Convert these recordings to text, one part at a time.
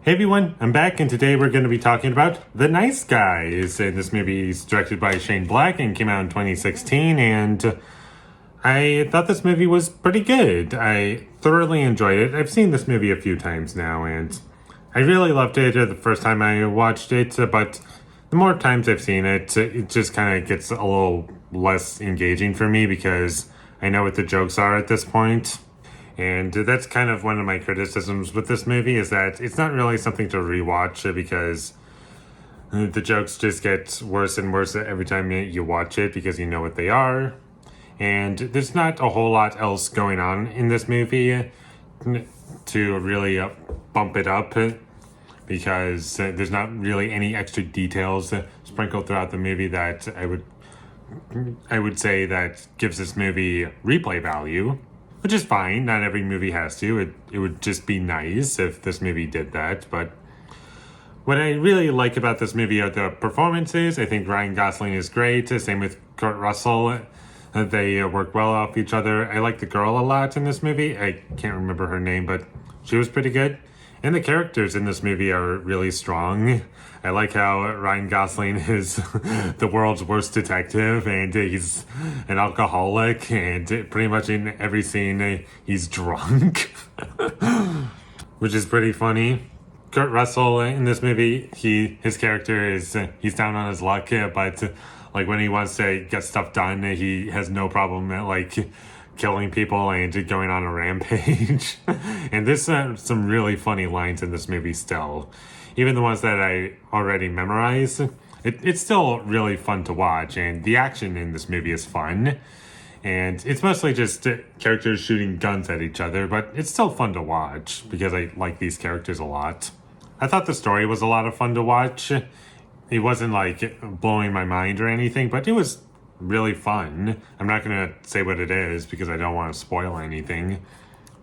Hey everyone, I'm back and today we're going to be talking about The Nice Guys. And this movie is directed by Shane Black and came out in 2016 and I thought this movie was pretty good. I thoroughly enjoyed it. I've seen this movie a few times now and I really loved it the first time I watched it, but the more times I've seen it, it just kind of gets a little less engaging for me because I know what the jokes are at this point. And that's kind of one of my criticisms with this movie is that it's not really something to rewatch because the jokes just get worse and worse every time you watch it because you know what they are. And there's not a whole lot else going on in this movie to really bump it up because there's not really any extra details sprinkled throughout the movie that I would say that gives this movie replay value. Which is fine, not every movie has to. It would just be nice if this movie did that, but what I really like about this movie are the performances. I think Ryan Gosling is great, same with Kurt Russell. They work well off each other. I like the girl a lot in this movie. I can't remember her name, but she was pretty good. And the characters in this movie are really strong. I like how Ryan Gosling is the world's worst detective and he's an alcoholic and pretty much in every scene he's drunk, which is pretty funny. Kurt Russell in this movie, his character is, he's down on his luck, but like when he wants to get stuff done, he has no problem like killing people and going on a rampage. And there's some really funny lines in this movie still. Even the ones that I already memorized, it's still really fun to watch, and the action in this movie is fun. And it's mostly just characters shooting guns at each other, but it's still fun to watch because I like these characters a lot. I thought the story was a lot of fun to watch. It wasn't like blowing my mind or anything, but it was really fun. I'm not going to say what it is because I don't want to spoil anything,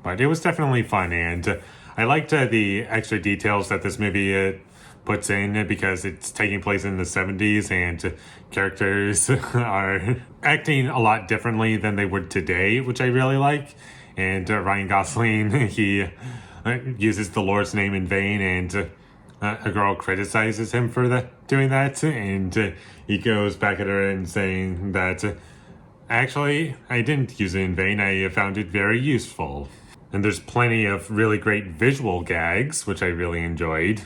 but it was definitely fun, and I liked the extra details that this movie puts in because it's taking place in the 70s and characters are acting a lot differently than they would today, which I really like. And Ryan Gosling, he uses the Lord's name in vain, and a girl criticizes him for doing that, and he goes back at her and saying that actually I didn't use it in vain, I found it very useful. And there's plenty of really great visual gags, which I really enjoyed.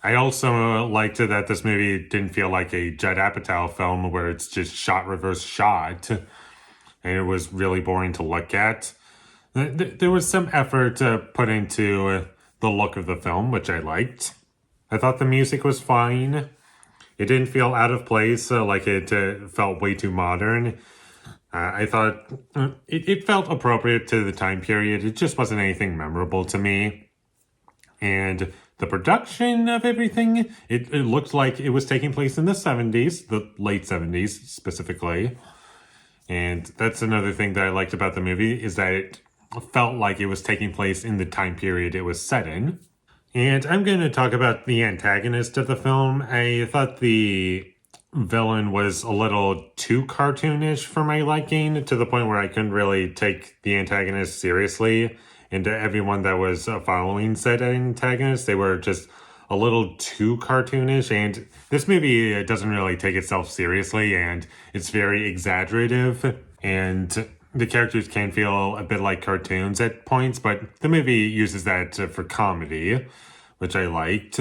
I also liked that this movie didn't feel like a Judd Apatow film where it's just shot reverse shot, and it was really boring to look at. There was some effort put into the look of the film, which I liked. I thought the music was fine. It didn't feel out of place, like it felt way too modern. I thought it felt appropriate to the time period. It just wasn't anything memorable to me. And the production of everything, it looked like it was taking place in the 70s, the late 70s specifically. And that's another thing that I liked about the movie, is that it felt like it was taking place in the time period it was set in. And I'm going to talk about the antagonist of the film. I thought the villain was a little too cartoonish for my liking, to the point where I couldn't really take the antagonist seriously. And everyone that was following said antagonist, they were just a little too cartoonish. And this movie doesn't really take itself seriously, and it's very exaggerative. And the characters can feel a bit like cartoons at points, but the movie uses that for comedy, which I liked.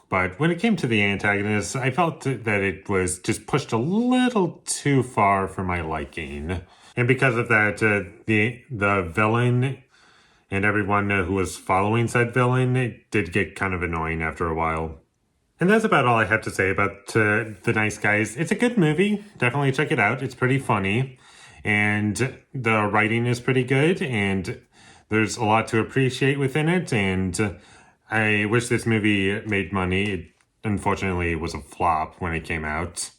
But when it came to the antagonist, I felt that it was just pushed a little too far for my liking. And because of that, the villain and everyone who was following said villain, it did get kind of annoying after a while. And that's about all I have to say about The Nice Guys. It's a good movie. Definitely check it out. It's pretty funny. And the writing is pretty good. And there's a lot to appreciate within it. And I wish this movie made money. It unfortunately was a flop when it came out.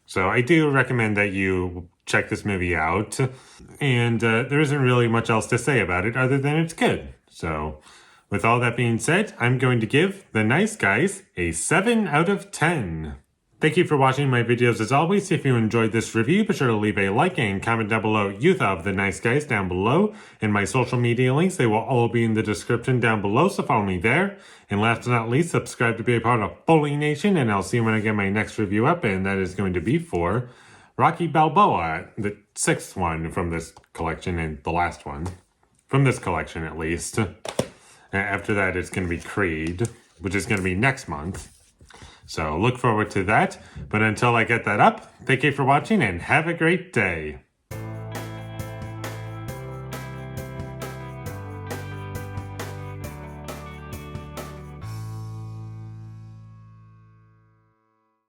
So I do recommend that you check this movie out. And there isn't really much else to say about it other than it's good. So with all that being said, I'm going to give The Nice Guys a 7 out of 10. Thank you for watching my videos as always. If you enjoyed this review, be sure to leave a like and comment down below you thought of The Nice Guys down below. And my social media links, they will all be in the description down below, so follow me there. And last but not least, subscribe to be a part of Foley Nation, and I'll see you when I get my next review up, and that is going to be for Rocky Balboa, the 6th one from this collection, and the last one. From this collection, at least. After that, it's going to be Creed, which is going to be next month. So look forward to that. But until I get that up, thank you for watching and have a great day.